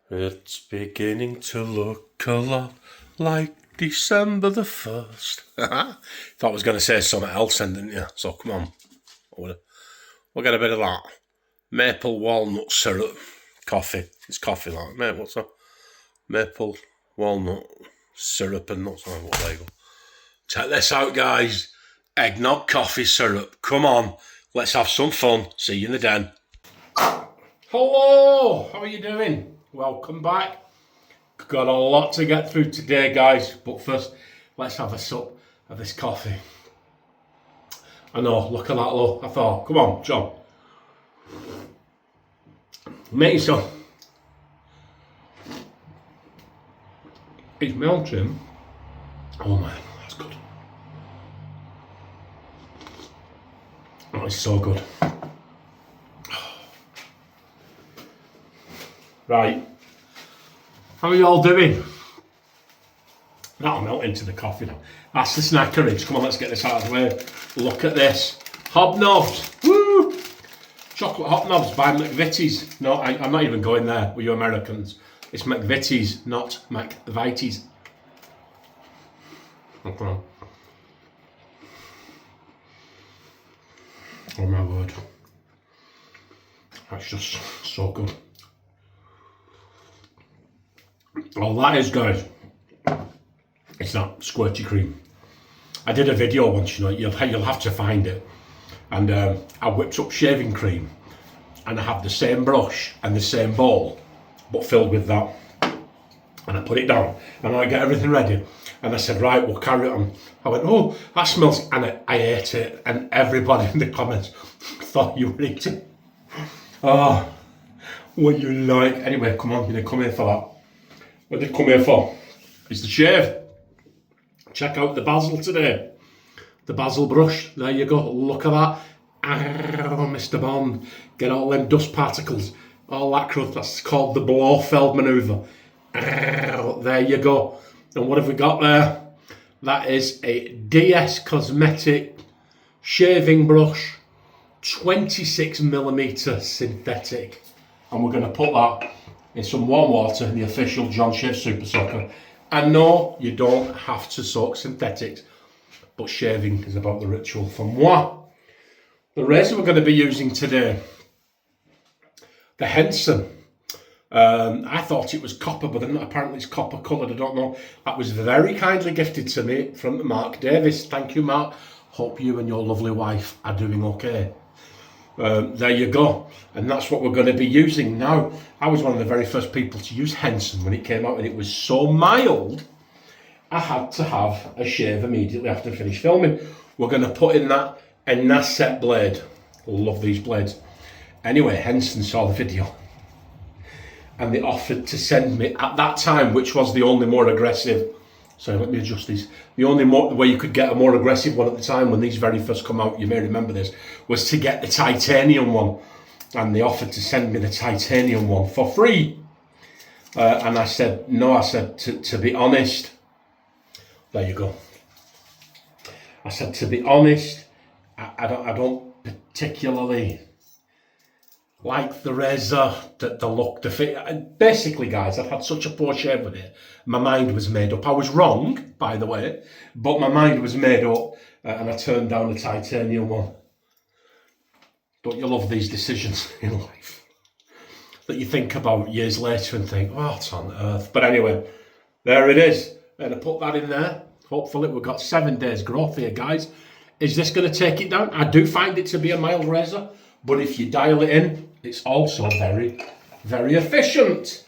It's beginning to look a lot like December the 1st. Thought I was going to say something else then, didn't you? So come on. We'll get a bit of that. Maple walnut syrup. Coffee. It's coffee like, mate, what's that? Maple walnut syrup and nuts. Oh, there you go. Check this out, guys. Eggnog coffee syrup. Come on. Let's have some fun. See you in the den. Hello. How are you doing? Welcome back. Got a lot to get through today, guys. But first, let's have a sup of this coffee. I know, look at that look. I thought, come on, John. Make some. It's melting. Oh man, that's good. Oh, it's so good. Right. How are you all doing? That'll melt into the coffee now. That's the snackerage. Come on, let's get this out of the way. Look at this. Hobnobs. Woo! Chocolate hobnobs by McVitie's. No, I'm not even going there with you Americans. It's McVitie's, not McVitie's. Okay. Oh my word. That's just so good. All that is, guys, it's not squirty cream. I did a video once, you know, you'll have to find it. And I whipped up shaving cream and I have the same brush and the same bowl, but filled with that. And I put it down and I get everything ready. And I said, right, we'll carry it on. I went, oh, that smells, and I ate it. And everybody in the comments thought you were eating. Oh, what you like. Anyway, come on, you didn't come here for that. What did I come here for? Is the shave. Check out the basil today. The basil brush. There you go. Look at that. Oh, Mr. Bond. Get all them dust particles. All that crud. That's called the Blofeld manoeuvre. There you go. And what have we got there? That is a DS Cosmetic shaving brush. 26mm synthetic. And we're going to put that in some warm water in the official John Shave Super Soaker. And no, you don't have to soak synthetics, but shaving is about the ritual for moi. The razor we're going to be using today, the Henson. I thought it was copper, but apparently it's copper coloured. I don't know. That was very kindly gifted to me from Mark Davis. Thank you, Mark. Hope you and your lovely wife are doing okay. There you go. And that's what we're going to be using now. I was one of the very first people to use Henson when it came out, and it was so mild, I had to have a shave immediately after I finished filming. We're going to put in that a Nasset blade. Love these blades. Anyway, Henson saw the video, and they offered to send me, at that time, which was the only more aggressive, so let me adjust these. The only way you could get a more aggressive one at the time when these very first come out, you may remember this, was to get the titanium one. And they offered to send me the titanium one for free. And I said, no, I said, to be honest, there you go. I said, to be honest, I don't particularly like the razor, the look, the fit. Basically, guys, I've had such a poor shave with it. My mind was made up. I was wrong, by the way, but my mind was made up, and I turned down the titanium one. Don't you love these decisions in life that you think about years later and think, oh, it's on earth? But anyway, there it is. And I put that in there. Hopefully, we've got 7 days growth here, guys. Is this going to take it down? I do find it to be a mild razor, but if you dial it in, it's also very, very efficient.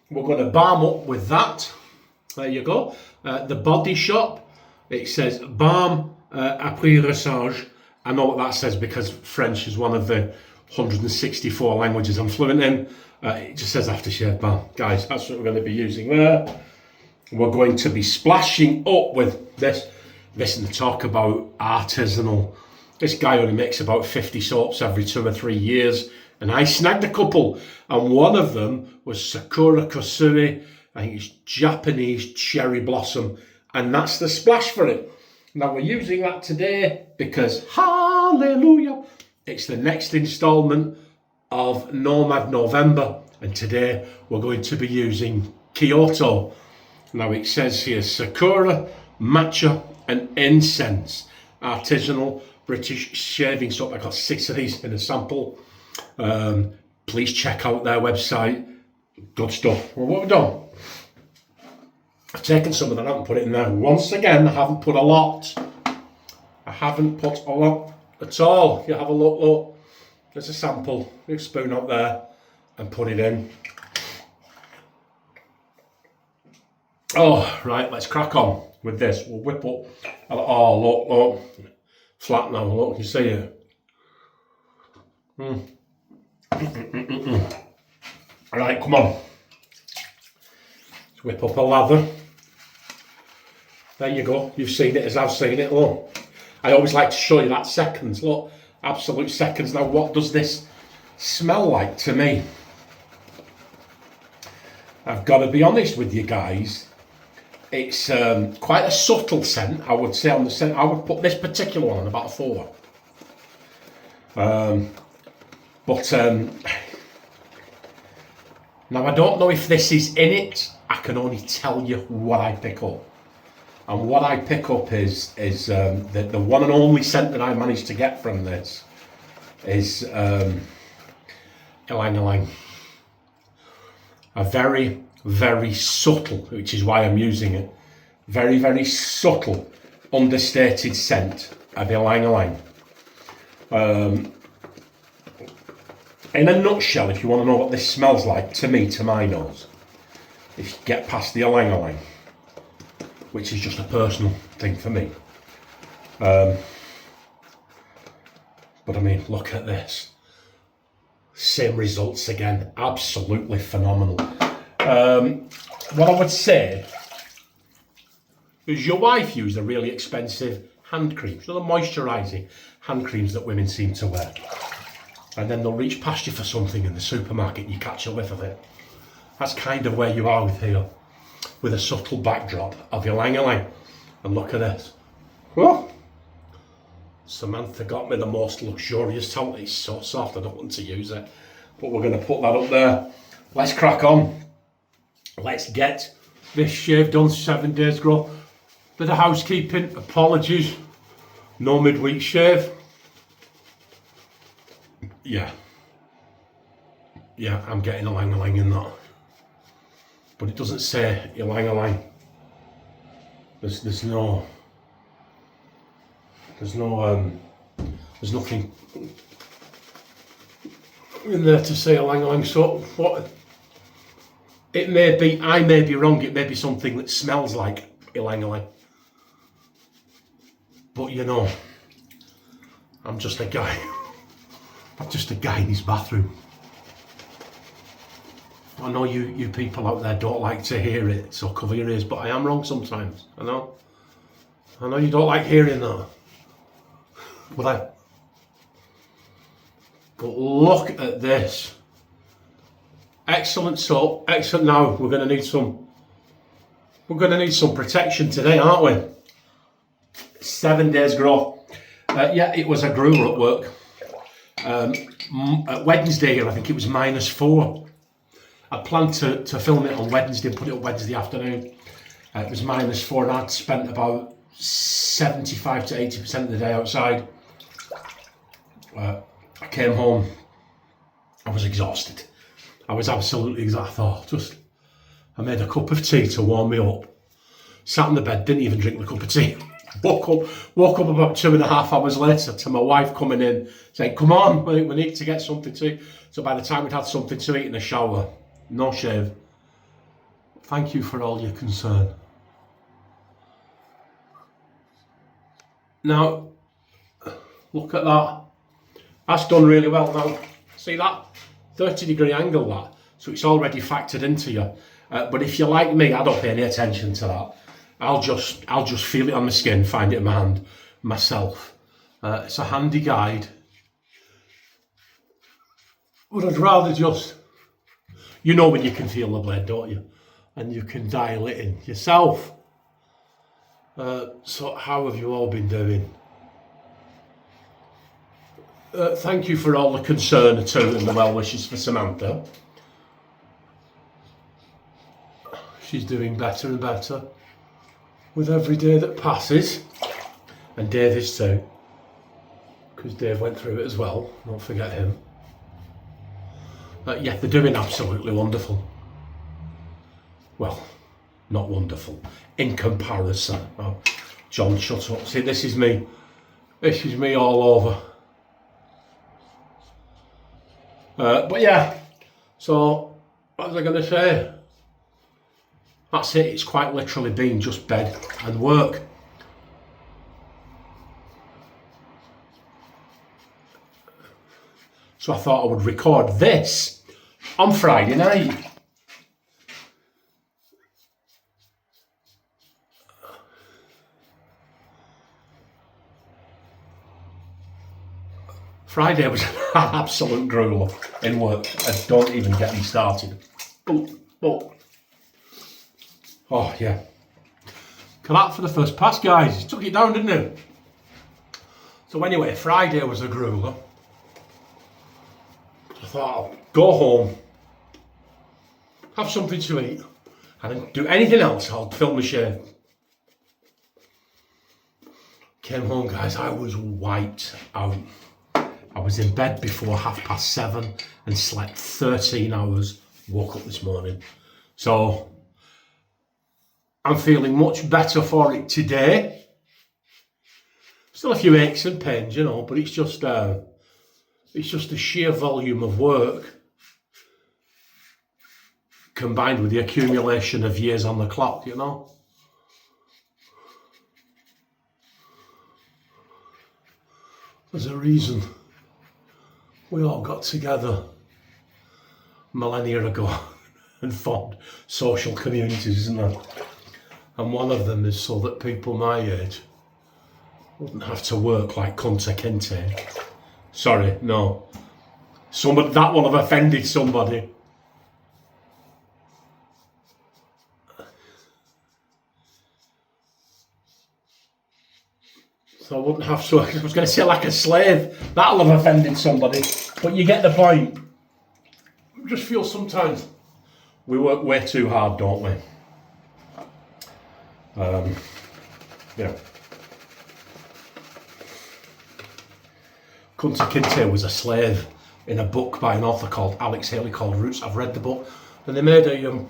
We're going to balm up with that. There you go. The Body Shop, it says balm après rinçage. I know what that says because French is one of the 164 languages I'm fluent in. It just says aftershave balm. Guys, that's what we're going to be using there. We're going to be splashing up with this. Listen to talk about artisanal. This guy only makes about 50 soaps every 2 or 3 years. And I snagged a couple. And one of them was Sakura Kosuri. I think it's Japanese cherry blossom. And that's the splash for it. Now we're using that today because, hallelujah, it's the next instalment of Nomad November. and today we're going to be using KYOTO. Now it says here Sakura, Matcha and Incense artisanal British shaving soap. I got 6 of these in a sample. Please check out their website. Good stuff. Well, what have we done? I've taken some of that out and put it in there. Once again, I haven't put a lot. I haven't put a lot at all. If you have a look, there's a sample. Big spoon out there and put it in. Oh, right, let's crack on with this. We'll whip up. Oh, look. Flat now, look, you see it? Right, come on. Let's whip up a lather. There you go. You've seen it as I've seen it. Look, I always like to show you that seconds. Look, absolute seconds. Now, what does this smell like to me? I've got to be honest with you guys. It's quite a subtle scent, I would say. On the scent, I would put this particular one on about a 4. Now I don't know if this is in it. I can only tell you what I pick up. And what I pick up is the one and only scent that I managed to get from this is ylang ylang. A very, very subtle, which is why I'm using it, very, very subtle, understated scent of ylang ylang. In a nutshell, if you want to know what this smells like, to me, to my nose, if you get past the ylang ylang, which is just a personal thing for me. But I mean, look at this. Same results again, absolutely phenomenal. What I would say is your wife used a really expensive hand cream, so the moisturising hand creams that women seem to wear. And then they'll reach past you for something in the supermarket and you catch a whiff of it. That's kind of where you are with here, with a subtle backdrop of ylang ylang. And look at this. Whoa. Samantha got me the most luxurious towel. It's so soft, I don't want to use it. But we're going to put that up there. Let's crack on. Let's get this shave done. 7 days grow. Bit of housekeeping. Apologies. No midweek shave. Yeah, I'm getting ylang ylang in that. But it doesn't say ylang ylang. There's nothing in there to say ylang ylang. So what it may be, I may be wrong, it may be something that smells like ylang ylang. But you know, I'm just a guy. I'm just a guy in his bathroom. I know you people out there don't like to hear it, so cover your ears, but I am wrong sometimes. I know you don't like hearing that. But look at this. Excellent soap, excellent. Now we're gonna need some protection today, aren't we? 7 days grow. Yeah, it was a grueler at work. Wednesday, I think it was -4. I planned to film it on Wednesday and put it up Wednesday afternoon. It was -4 and I'd spent about 75 to 80% of the day outside. I came home, I was exhausted. I was absolutely exhausted. I made a cup of tea to warm me up. Sat in the bed, didn't even drink the cup of tea. Woke up about 2.5 hours later to my wife coming in saying, come on, we need to get something to eat. So by the time we'd had something to eat in the shower, no shave. Thank you for all your concern. Now, look at that. That's done really well now. See that? 30-degree angle that. So it's already factored into you. But if you're like me, I don't pay any attention to that. I'll just feel it on my skin, find it in my hand myself. It's a handy guide. But I'd rather just, you know when you can feel the blade, don't you? And you can dial it in yourself. So how have you all been doing? Thank you for all the concern too and the well wishes for Samantha. she's doing better and better with every day that passes. And Dave is too, because Dave went through it as well, don't forget him. Yeah, they're doing absolutely wonderful. Well, not wonderful in comparison. Oh, John, shut up. See, this is me. This is me all over. But yeah, so what was I going to say? That's it. It's quite literally been just bed and work. So I thought I would record this on Friday night. Friday was an absolute grueler in work. Don't even get me started. Oh yeah. Collapsed for the first pass, guys. He took it down, didn't he? So anyway, Friday was a grueler. I thought I'll go home, have something to eat, and then do anything else. I'll film the shave. Came home, guys. I was wiped out. I was in bed before 7:30 and slept 13 hours. Woke up this morning. So I'm feeling much better for it today. Still a few aches and pains, you know, but it's just the sheer volume of work combined with the accumulation of years on the clock, you know. There's a reason we all got together millennia ago and formed social communities, isn't there? And one of them is so that people my age wouldn't have to work like Kunta Kinte. Sorry, no. That will have offended somebody. So I wouldn't have to, I was going to say like a slave. That'll have offended somebody. But you get the point. I just feel sometimes we work way too hard, don't we? You know. Kunta Kinte was a slave in a book by an author called Alex Haley called Roots. I've read the book, and they made a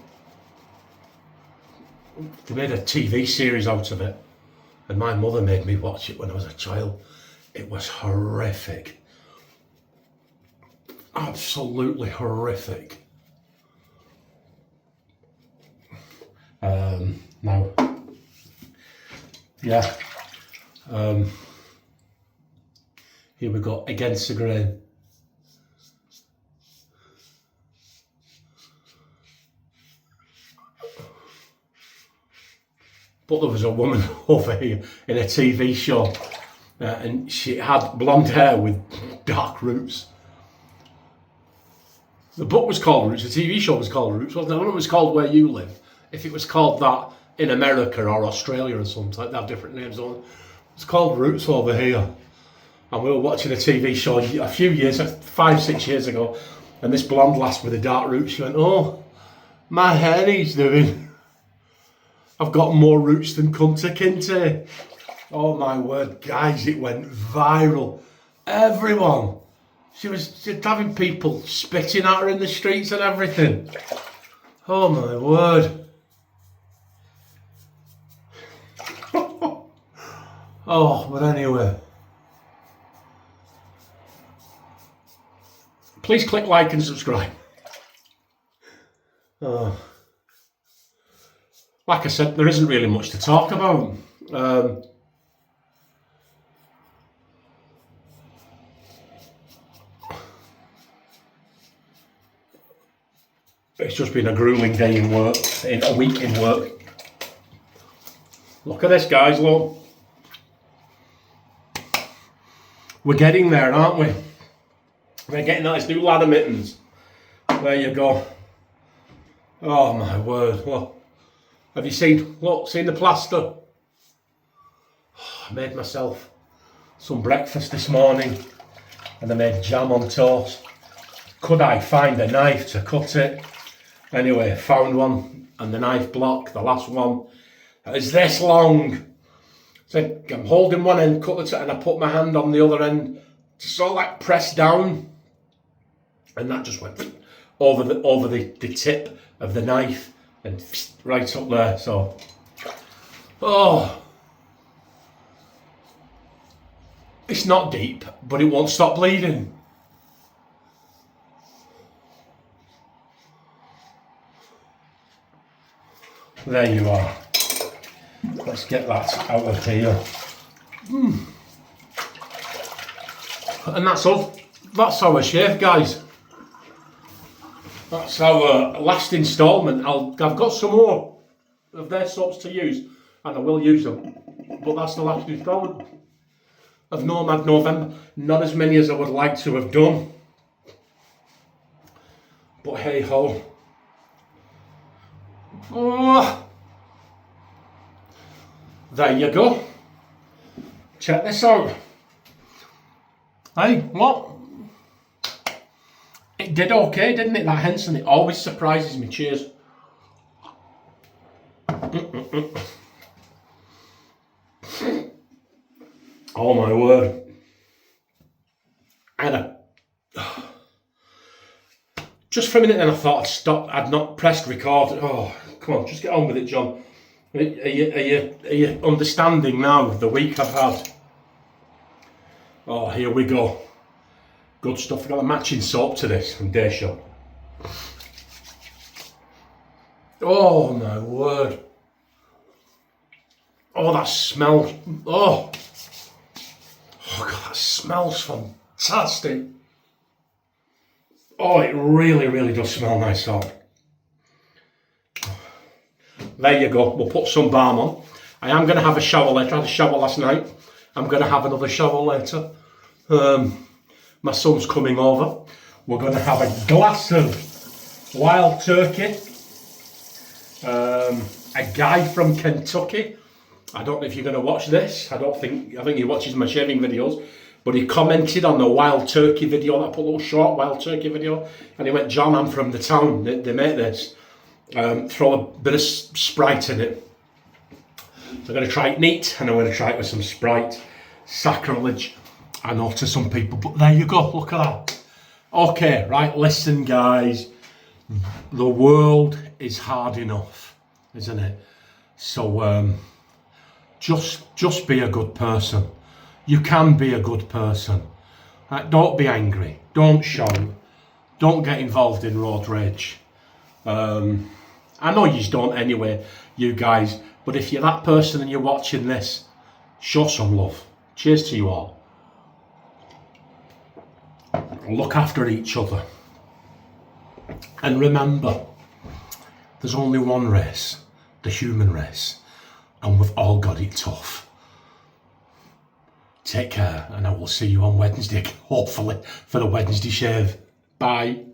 TV series out of it. And my mother made me watch it when I was a child. It was horrific. Absolutely horrific. Now, yeah. Here we go, Against the Grain. But there was a woman over here in a TV show and she had blonde hair with dark roots. The book was called Roots, the TV show was called Roots. Well, I don't know if it was called Where You Live. If it was called that in America or Australia or something, they have different names on it. It's called Roots over here. And we were watching a TV show a few years, 5-6 years ago, and this blonde lass with the dark roots, she went, oh, my hair needs doing. I've got more roots than Kunta Kinte. Oh my word, guys, it went viral. Everyone. She was having people spitting at her in the streets and everything. Oh my word. Oh, but anyway. Please click like and subscribe. Oh. Like I said, there isn't really much to talk about. It's just been a grueling day in work, a week in work. Look at this, guys, look. We're getting there, aren't we? We're getting nice new ladder mittens. There you go. Oh my word, look. Have you seen the plaster? I made myself some breakfast this morning and I made jam on toast. Could I find a knife to cut it? Anyway, found one, and the knife block, the last one, is this long. So I'm holding one end, cut the and I put my hand on the other end to sort of like press down, and that just went over the tip of the knife and right up there. So, oh, it's not deep, but it won't stop bleeding. There you are. Let's get that out of here. And that's all. That's our shave, guys. That's our last instalment. I've got some more of their soaps to use, and I will use them. But that's the last instalment of Nomad November. Not as many as I would like to have done. But hey ho. Oh. There you go. Check this out. Hey, what? It did okay, didn't it, that Henson? It always surprises me. Cheers. Oh my word. And just for a minute then I thought I'd stop. I'd not pressed record. Oh, come on, just get on with it, John. Are you understanding now the week I've had? Oh, here we go. Good stuff. I've got a matching soap to this from Day Shop. Oh my word. Oh, that smells. Oh God, that smells fantastic. Oh, it really, really does smell nice soap. There you go. We'll put some balm on. I am going to have a shower later. I had a shower last night. I'm going to have another shower later. My son's coming over. We're going to have a glass of wild turkey. A guy from Kentucky. I don't know if you're going to watch this. I think he watches my shaving videos. But he commented on the wild turkey video. I put a little short wild turkey video. And he went, John, I'm from the town. They make this. Throw a bit of Sprite in it. So I'm going to try it neat, and I'm going to try it with some Sprite. Sacrilege, I know, to some people, but there you go, look at that. Okay, right, listen guys, the world is hard enough, isn't it? So just be a good person. You can be a good person. Don't be angry, don't shout, don't get involved in road rage. I know you don't anyway, you guys, but if you're that person and you're watching this, show some love. Cheers to you all. Look after each other. And remember, there's only one race, the human race, and we've all got it tough. Take care, and I will see you on Wednesday, hopefully, for the Wednesday shave. Bye.